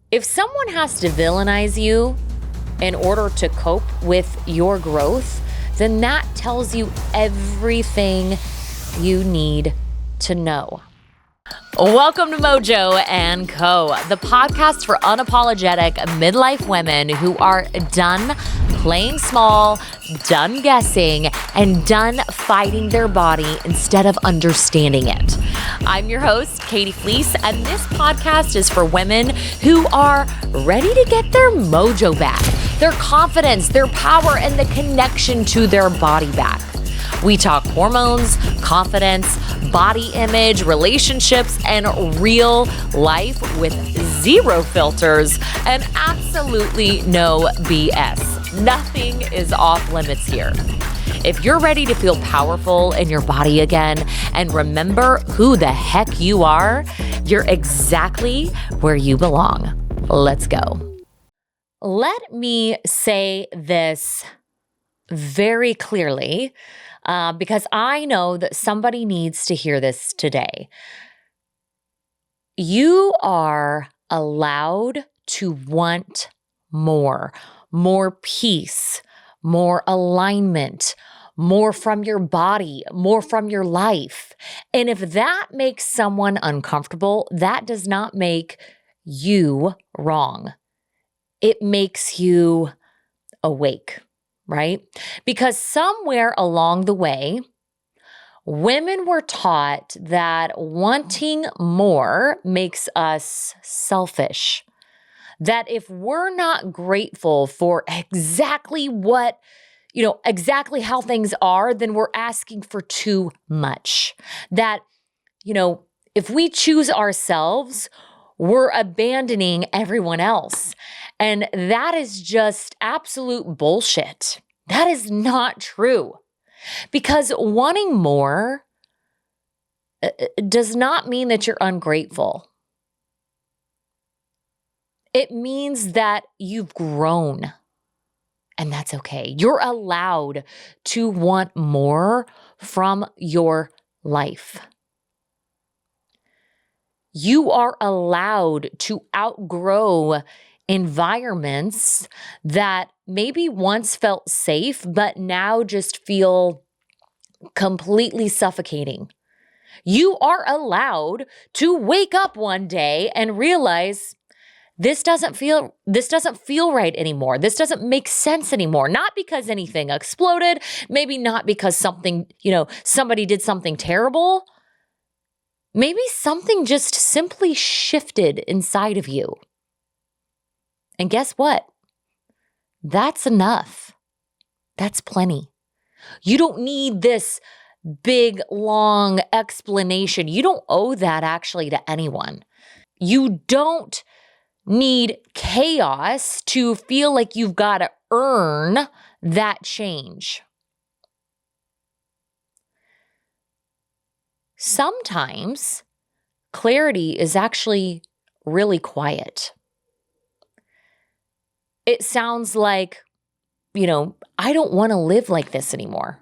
If someone has to villainize you in order to cope with your growth, then that tells you everything you need to know. Welcome to Mojo & Co., the podcast for unapologetic midlife women who are done playing small, done guessing, and done fighting their body instead of understanding it. I'm your host, Katie Fleece, and this podcast is for women who are ready to get their mojo back, their confidence, their power, and the connection to their body back. We talk hormones, confidence, body image, relationships, and real life with zero filters and absolutely no BS. Nothing is off limits here. If you're ready to feel powerful in your body again and remember who the heck you are, you're exactly where you belong. Let's go. Let me say this very clearly, because I know that somebody needs to hear this today. You are allowed to want more peace, more alignment, more from your body, more from your life. And if that makes someone uncomfortable, that does not make you wrong. It makes you awake. Right? Because somewhere along the way, women were taught that wanting more makes us selfish. That if we're not grateful for exactly how things are, then we're asking for too much. That, if we choose ourselves, we're abandoning everyone else. And that is just absolute bullshit. That is not true. Because wanting more does not mean that you're ungrateful. It means that you've grown, and that's okay. You're allowed to want more from your life. You are allowed to outgrow environments that maybe once felt safe, but now just feel completely suffocating. You are allowed to wake up one day and realize this doesn't feel right anymore. This doesn't make sense anymore. Not because anything exploded, maybe not because somebody did something terrible. Maybe something just simply shifted inside of you. And guess what? That's enough. That's plenty. You don't need this big, long explanation. You don't owe that actually to anyone. You don't need chaos to feel like you've got to earn that change. Sometimes clarity is actually really quiet. It sounds like, I don't want to live like this anymore.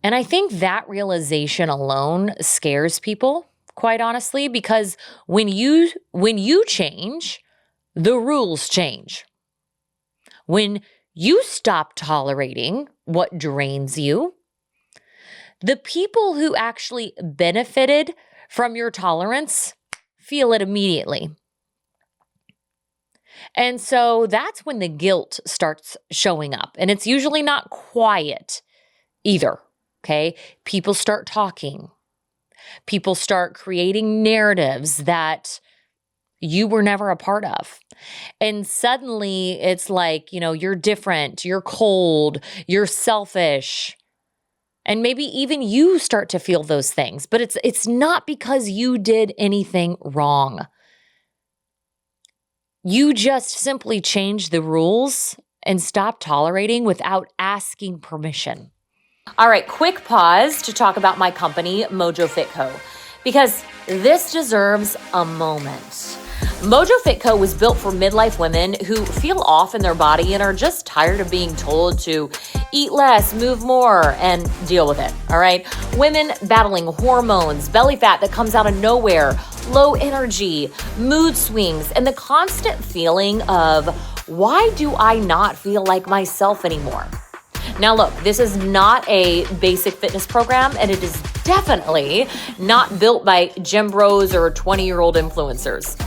And I think that realization alone scares people, quite honestly, because when you change, the rules change. When you stop tolerating what drains you, the people who actually benefited from your tolerance feel it immediately. And so that's when the guilt starts showing up. And it's usually not quiet either, okay? People start talking. People start creating narratives that you were never a part of. And suddenly it's like, you're different, you're cold, you're selfish. And maybe even you start to feel those things, but it's not because you did anything wrong. You just simply change the rules and stop tolerating without asking permission. All right, quick pause to talk about my company, Mojo Fit Co., because this deserves a moment. Mojo Fit Co. was built for midlife women who feel off in their body and are just tired of being told to eat less, move more, and deal with it, all right? Women battling hormones, belly fat that comes out of nowhere, low energy, mood swings, and the constant feeling of, why do I not feel like myself anymore? Now look, this is not a basic fitness program, and it is definitely not built by gym bros or 20-year-old influencers.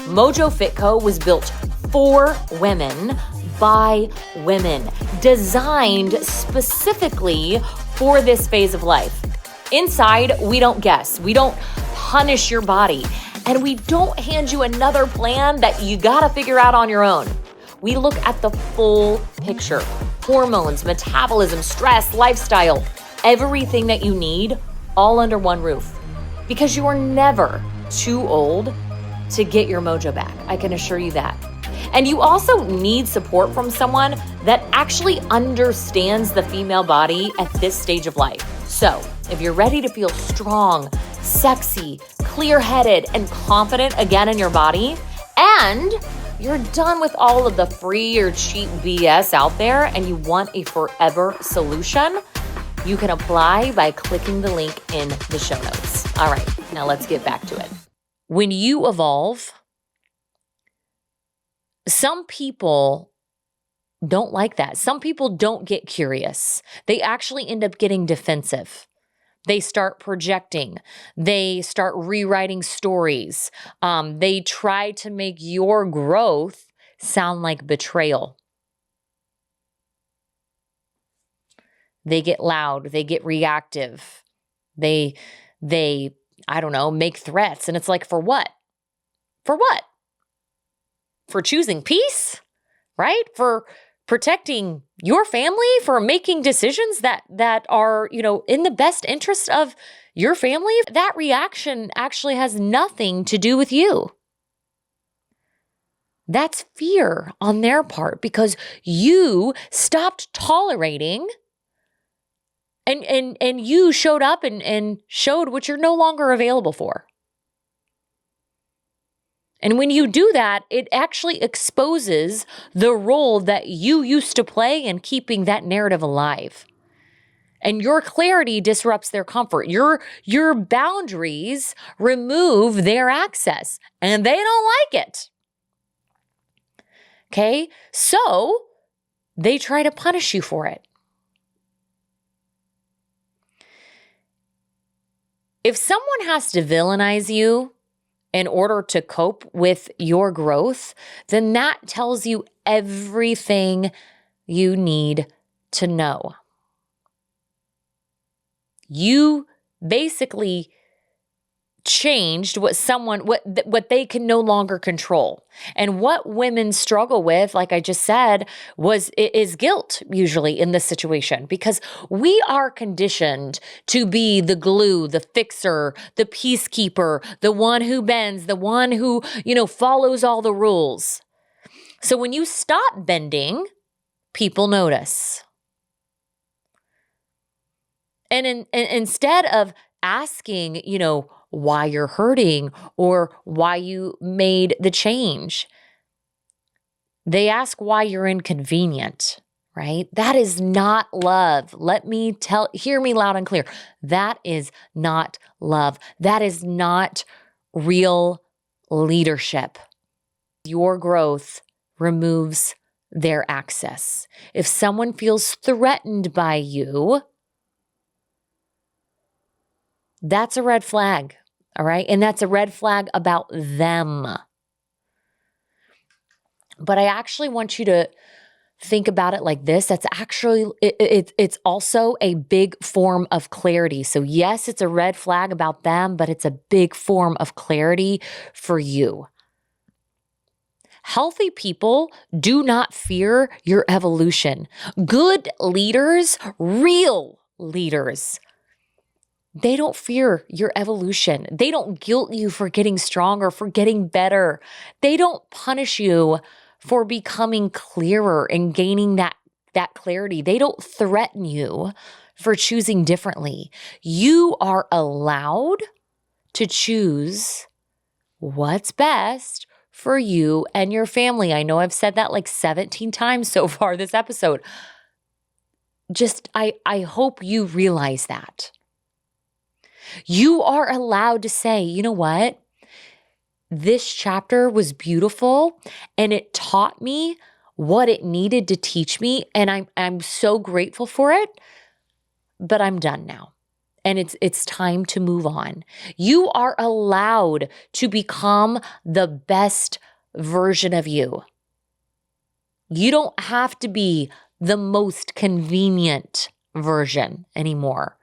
Mojo Fit Co. was built for women, by women, designed specifically for this phase of life. Inside, we don't guess, we don't punish your body, and we don't hand you another plan that you gotta figure out on your own. We look at the full picture: hormones, metabolism, stress, lifestyle, everything that you need, all under one roof. Because you are never too old to get your mojo back. I can assure you that. And you also need support from someone that actually understands the female body at this stage of life. So if you're ready to feel strong, sexy, clear-headed, and confident again in your body, and you're done with all of the free or cheap BS out there and you want a forever solution, you can apply by clicking the link in the show notes. All right, now let's get back to it. When you evolve, some people don't like that. Some people don't get curious. They actually end up getting defensive. They start projecting. They start rewriting stories. They try to make your growth sound like betrayal. They get loud. They get reactive. They, I don't know, make threats. And it's like, for what? For what? For choosing peace, right? For protecting your family, for making decisions that are, in the best interest of your family. That reaction actually has nothing to do with you. That's fear on their part because you stopped tolerating and you showed up and showed what you're no longer available for. And when you do that, it actually exposes the role that you used to play in keeping that narrative alive. And your clarity disrupts their comfort. Your boundaries remove their access, and they don't like it. Okay? So they try to punish you for it. If someone has to villainize you in order to cope with your growth, then that tells you everything you need to know. You basically changed what they can no longer control. And what women struggle with, like I just said, is guilt usually in this situation, because we are conditioned to be the glue, the fixer, the peacekeeper, the one who bends, the one who, follows all the rules. So when you stop bending, people notice. And instead of asking, why you're hurting or why you made the change, they ask why you're inconvenient, right? That is not love. Hear me loud and clear. That is not love. That is not real leadership. Your growth removes their access. If someone feels threatened by you, that's a red flag, all right? And that's a red flag about them. But I actually want you to think about it like this. That's actually, it's also a big form of clarity. So yes, it's a red flag about them, but it's a big form of clarity for you. Healthy people do not fear your evolution. Good leaders, real leaders, they don't fear your evolution. They don't guilt you for getting stronger, for getting better. They don't punish you for becoming clearer and gaining that clarity. They don't threaten you for choosing differently. You are allowed to choose what's best for you and your family. I know I've said that like 17 times so far this episode. Just, I hope you realize that. You are allowed to say, you know what? This chapter was beautiful and it taught me what it needed to teach me. And I'm so grateful for it, but I'm done now. And it's time to move on. You are allowed to become the best version of you. You don't have to be the most convenient version anymore.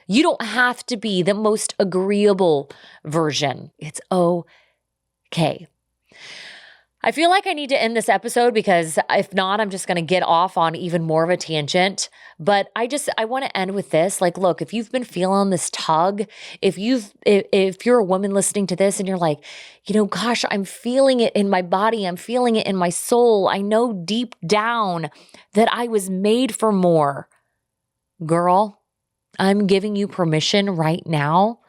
You don't have to be the most agreeable version. It's okay. I feel like I need to end this episode because if not, I'm just going to get off on even more of a tangent. But I want to end with this. Like, look, if you've been feeling this tug, if you're a woman listening to this and you're like, gosh, I'm feeling it in my body. I'm feeling it in my soul. I know deep down that I was made for more. Girl, I'm giving you permission right now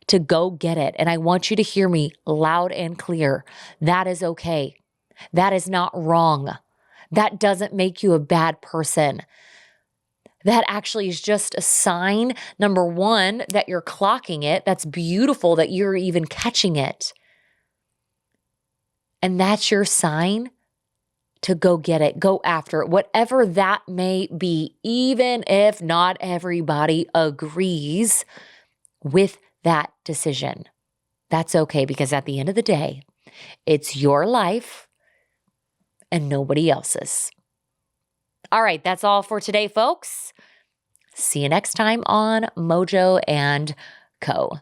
to go get it. And I want you to hear me loud and clear. That is okay. That is not wrong. That doesn't make you a bad person. That actually is just a sign, number one, that you're clocking it. That's beautiful that you're even catching it. And that's your sign to go get it, go after it, whatever that may be, even if not everybody agrees with that decision. That's okay, because at the end of the day, it's your life and nobody else's. All right, that's all for today, folks. See you next time on Mojo and Co.